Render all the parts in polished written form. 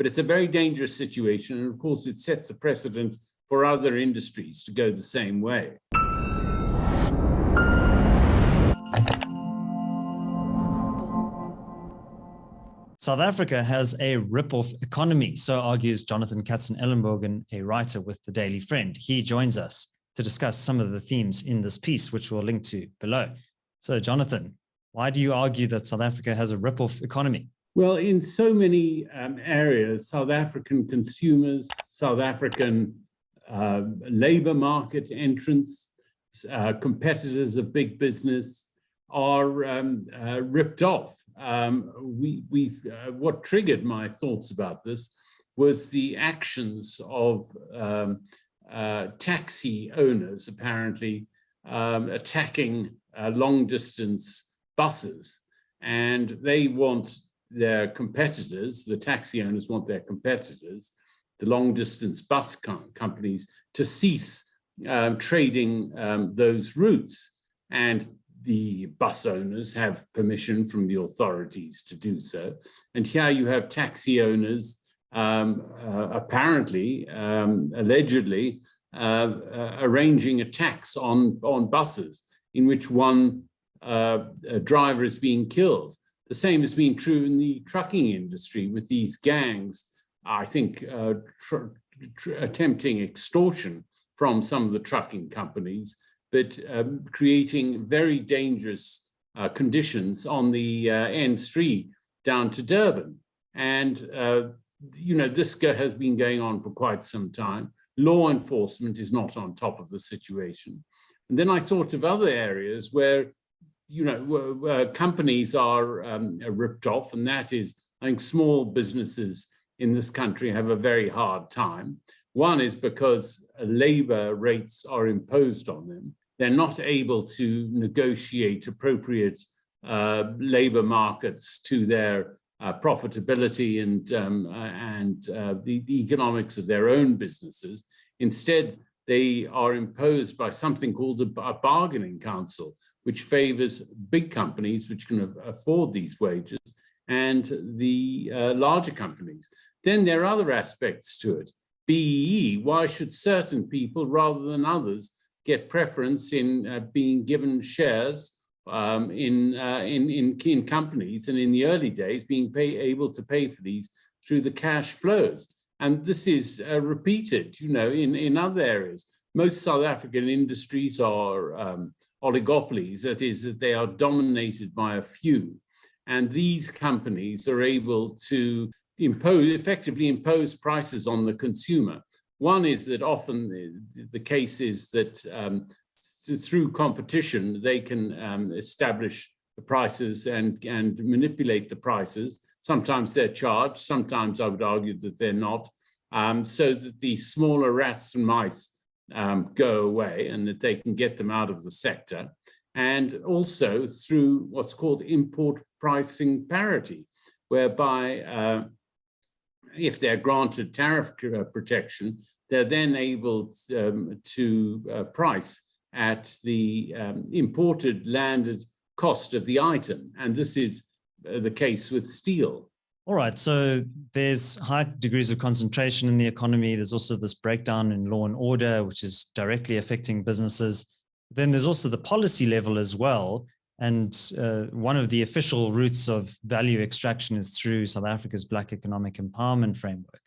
But it's a very dangerous situation. And of course, it sets a precedent for other industries to go the same way. South Africa has a rip-off economy, so argues Jonathan Katzenellenbogen, a writer with the Daily Friend. He joins us to discuss some of the themes in this piece, which we'll link to below. So, Jonathan, why do you argue that South Africa has a rip-off economy? Well, in so many areas, South African consumers, South African labor market entrants, competitors of big business are ripped off. What triggered my thoughts about this was the actions of taxi owners, apparently attacking long-distance buses, and they want their competitors, the taxi owners want their competitors, the long-distance bus companies, to cease trading those routes. And the bus owners have permission from the authorities to do so. And here you have taxi owners apparently, allegedly, arranging attacks on buses in which one driver is being killed. The same has been true in the trucking industry with these gangs, I think, attempting extortion from some of the trucking companies, but creating very dangerous conditions on the N3 down to Durban. And, this has been going on for quite some time. Law enforcement is not on top of the situation. And then I thought of other areas where, companies are ripped off, and that is, I think small businesses in this country have a very hard time. One is because labor rates are imposed on them. They're not able to negotiate appropriate labor markets to their profitability and the economics of their own businesses. Instead, they are imposed by something called a bargaining council, which favors big companies which can afford these wages and the larger companies. Then there are other aspects to it. BEE, why should certain people rather than others get preference in being given shares in companies, and in the early days being able to pay for these through the cash flows? And this is repeated, in other areas. Most South African industries are oligopolies, that is, that they are dominated by a few. And these companies are able to effectively impose prices on the consumer. One is that often the case is that through competition, they can establish the prices and manipulate the prices. Sometimes they're charged, sometimes I would argue that they're not, so that the smaller rats and mice go away and that they can get them out of the sector. And also through what's called import pricing parity, whereby if they're granted tariff protection, they're then able to price at the imported landed cost of the item. And this is the case with steel. All right, so there's high degrees of concentration in the economy. There's also this breakdown in law and order, which is directly affecting businesses. Then there's also the policy level as well. And one of the official routes of value extraction is through South Africa's Black Economic Empowerment Framework.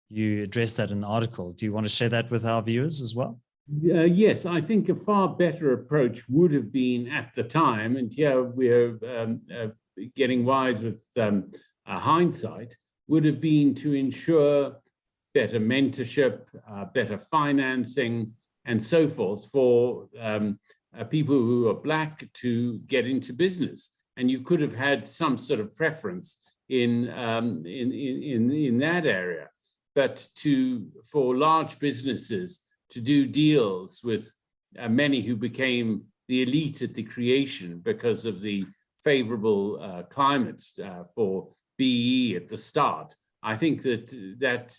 You addressed that in the article. Do you want to share that with our viewers as well? Yes, I think a far better approach would have been at the time, and here we're getting wise with hindsight, would have been to ensure better mentorship, better financing, and so forth for people who are Black to get into business. And you could have had some sort of preference in that area. But for large businesses to do deals with many who became the elite at the creation because of the favorable climate for BE at the start, I think that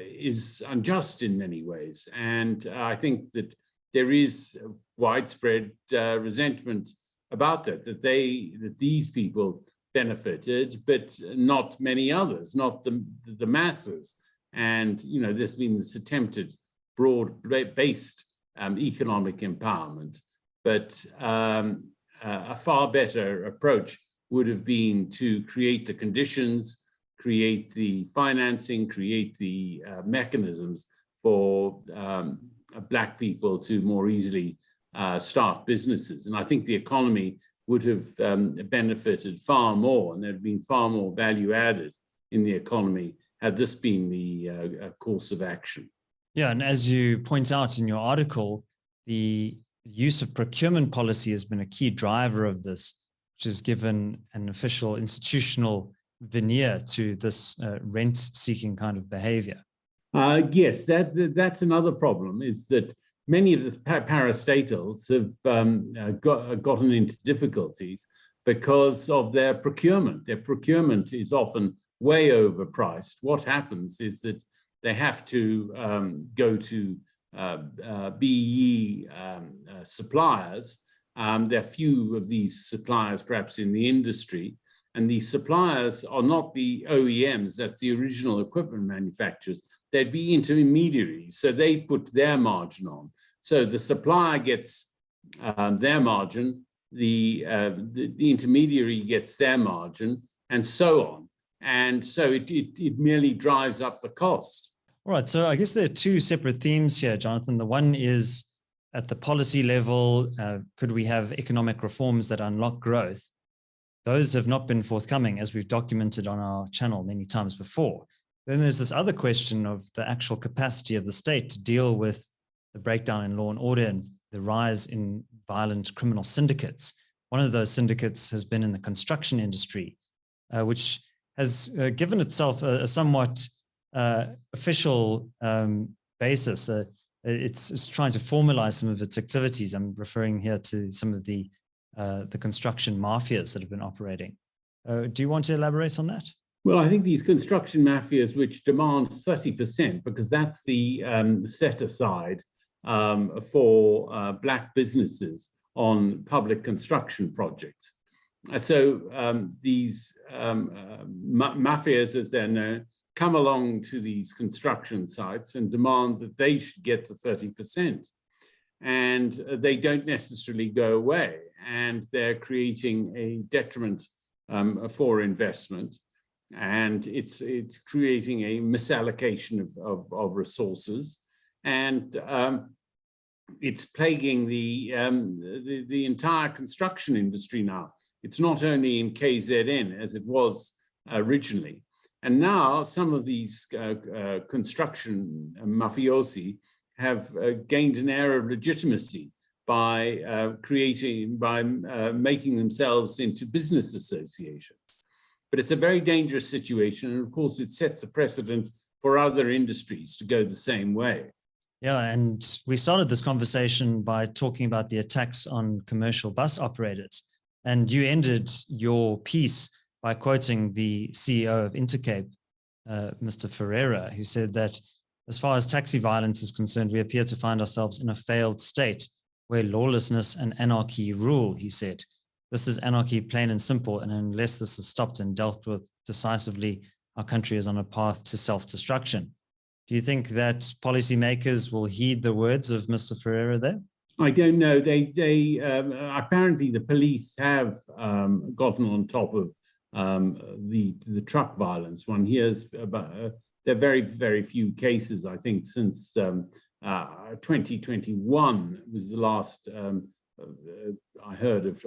is unjust in many ways. And I think that there is widespread resentment about that these people benefited, but not many others, not the masses. And, there's been this attempted broad-based economic empowerment, but a far better approach would have been to create the conditions, create the financing, create the mechanisms for Black people to more easily start businesses. And I think the economy would have benefited far more, and there'd been far more value added in the economy had this been the course of action. Yeah, and as you point out in your article, the use of procurement policy has been a key driver of this, which has given an official institutional veneer to this rent-seeking kind of behavior. Yes, that's another problem, is that many of the parastatals have gotten into difficulties because of their procurement. Their procurement is often way overpriced. What happens is that they have to go to BE suppliers. There are few of these suppliers perhaps in the industry, and these suppliers are not the OEMs, that's the original equipment manufacturers. They'd be intermediaries, so they put their margin on. So the supplier gets their margin, the intermediary gets their margin, and so on. And so it merely drives up the cost. All right, so I guess there are two separate themes here, Jonathan. The one is at the policy level, could we have economic reforms that unlock growth? Those have not been forthcoming, as we've documented on our channel many times before. Then there's this other question of the actual capacity of the state to deal with the breakdown in law and order and the rise in violent criminal syndicates. One of those syndicates has been in the construction industry, which has given itself a somewhat official basis. It's trying to formalize some of its activities. I'm referring here to some of the construction mafias that have been operating. Do you want to elaborate on that? Well, I think these construction mafias, which demand 30%, because that's the set aside for Black businesses on public construction projects. So these mafias, as they're known, come along to these construction sites and demand that they should get to 30%. And they don't necessarily go away, and they're creating a detriment for investment. And it's creating a misallocation of resources, and it's plaguing the entire construction industry now. It's not only in KZN as it was originally, and now some of these construction mafiosi have gained an air of legitimacy by making themselves into business associations. But it's a very dangerous situation, and of course it sets a precedent for other industries to go the same way. Yeah, and we started this conversation by talking about the attacks on commercial bus operators, and you ended your piece by quoting the CEO of Intercape, Mr. Ferreira, who said that as far as taxi violence is concerned, we appear to find ourselves in a failed state where lawlessness and anarchy rule, he said. This is anarchy, plain and simple, and unless this is stopped and dealt with decisively, our country is on a path to self-destruction. Do you think that policymakers will heed the words of Mr. Ferreira there? I don't know. They apparently the police have gotten on top of the truck violence. One hears about there are very, very few cases, I think, since 2021 was the last I heard of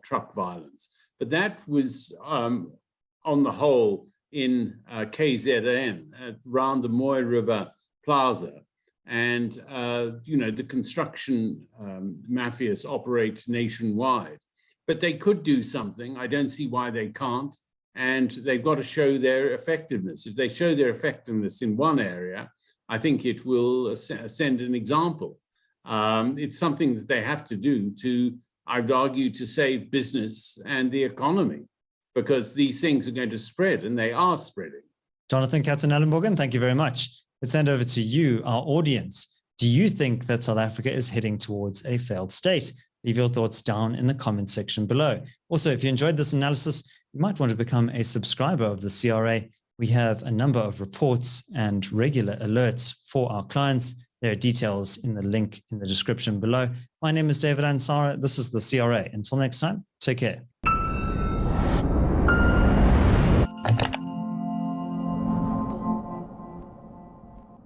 truck violence. But that was, on the whole, in KZN, around the Moy River Plaza. And, the construction mafias operate nationwide. But they could do something. I don't see why they can't. And they've got to show their effectiveness. If they show their effectiveness in one area, I think it will send an example. It's something that they have to do to, I would argue, to save business and the economy, because these things are going to spread, and they are spreading. Jonathan Katzenellenbogen, thank you very much. Let's hand over to you, our audience. Do you think that South Africa is heading towards a failed state? Leave your thoughts down in the comment section below. Also, if you enjoyed this analysis, you might want to become a subscriber of the CRA. We have a number of reports and regular alerts for our clients. There are details in the link in the description below. My name is David Ansara. This is the CRA. Until next time, take care.